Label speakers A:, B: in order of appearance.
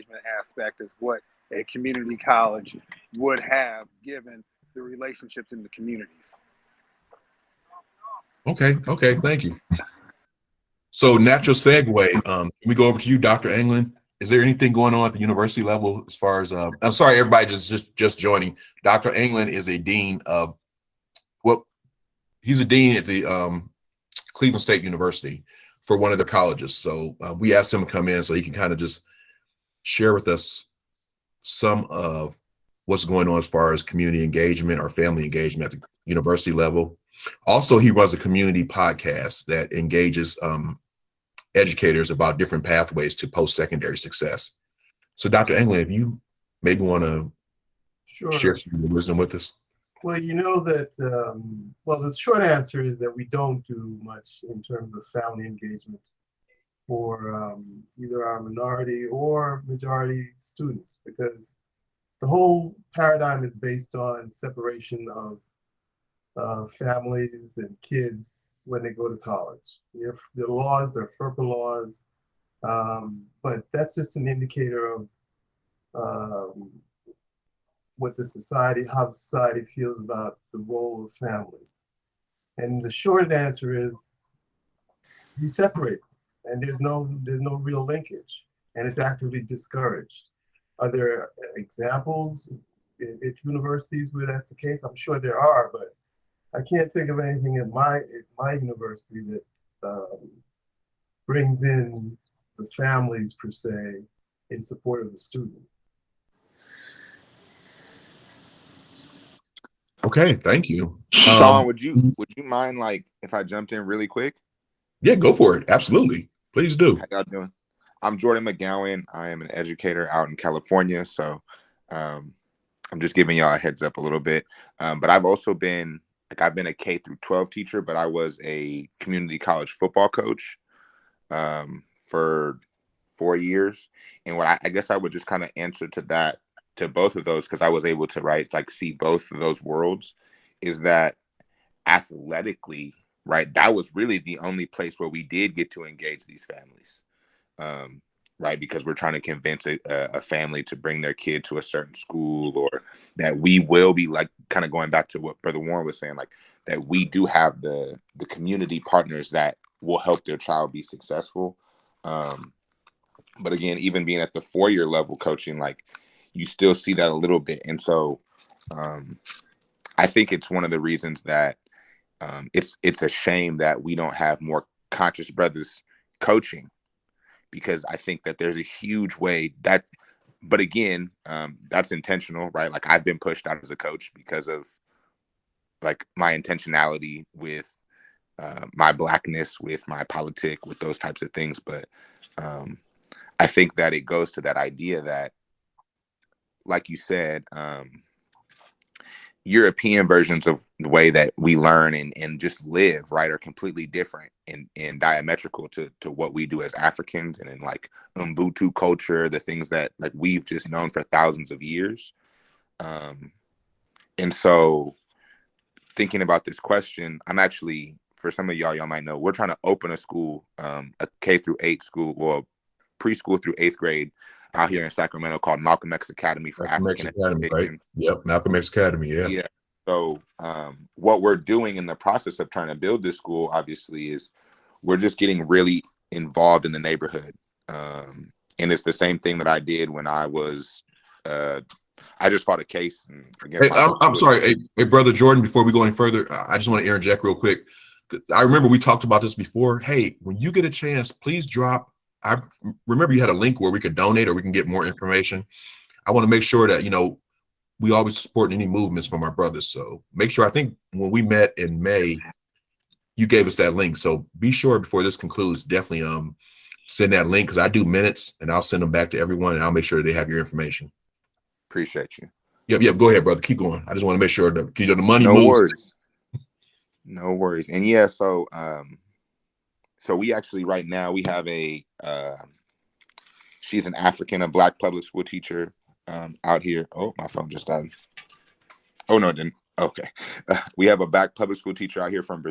A: engagement aspect is what a community college would have given the relationships in the communities.
B: Okay, thank you. So natural segue, can we go over to you, Dr. England? Is there anything going on at the university level as far as, I'm sorry, everybody just joining. Dr. England is a dean of, he's a dean at the Cleveland State University for one of the colleges. So we asked him to come in so he can kind of just share with us some of what's going on as far as community engagement or family engagement at the university level. Also, he runs a community podcast that engages educators about different pathways to post-secondary success. So Dr. England, if you maybe want to share some of your wisdom with us.
C: Well, you know that, the short answer is that we don't do much in terms of family engagement for either our minority or majority students, because the whole paradigm is based on separation of families and kids when they go to college. If the laws, they're FERPA laws, but that's just an indicator of what the society, how the society feels about the role of families. And the short answer is you separate, and there's no real linkage, and it's actively discouraged. Are there examples at universities where that's the case? I'm sure there are, but I can't think of anything at my university that brings in the families per se in support of the student.
B: Okay, thank you.
D: Sean, would you mind, like, if I jumped in really quick?
B: Yeah, go for it. Absolutely. Please do.
D: How y'all doing? I'm Jordan McGowan. I am an educator out in California. So I'm just giving y'all a heads up a little bit. But I've also been, I've been a K through 12 teacher, but I was a community college football coach for 4 years. And what I guess I would just kind of answer to that, to both of those, because I was able to see both of those worlds, is that athletically, that was really the only place where we did get to engage these families, because we're trying to convince a family to bring their kid to a certain school, or that we will be, kind of going back to what Brother Warren was saying, that we do have the community partners that will help their child be successful. But again, even being at the 4-year level coaching, you still see that a little bit. And so I think it's one of the reasons that it's a shame that we don't have more conscious brothers coaching, because I think that there's a huge way that, but again, that's intentional, right? I've been pushed out as a coach because of my intentionality with my Blackness, with my politic, with those types of things. But I think that it goes to that idea that, like you said, European versions of the way that we learn and just live, are completely different and diametrical to what we do as Africans, and in Ubuntu culture, the things that we've just known for thousands of years. And so thinking about this question, I'm actually, for some of y'all might know, we're trying to open a school, a K through 8 school, or preschool through 8th grade out here in Sacramento, called Malcolm X Academy for African
B: Academy, right? Yep, Malcolm X Academy, yeah.
D: Yeah. So what we're doing in the process of trying to build this school, obviously, is we're just getting really involved in the neighborhood. And it's the same thing that I did when I was, I just fought a case.
B: I'm sorry, hey, Brother Jordan, before we go any further, I just want to interject real quick. I remember we talked about this before. Hey, when you get a chance, please drop. I remember you had a link where we could donate or we can get more information. I want to make sure that, we always support any movements from our brothers. So make sure, I think when we met in May, you gave us that link. So be sure before this concludes, definitely send that link, because I do minutes and I'll send them back to everyone, and I'll make sure they have your information.
D: Appreciate you.
B: Yep. Go ahead, brother. Keep going. I just want to make sure that, because the money
D: no
B: moves.
D: Worries. No worries. And yeah, so we actually, right now, we have she's an African, a Black public school teacher out here. Oh, my phone just died. Oh, no, it didn't. Okay. We have a Black public school teacher out here from Brazil.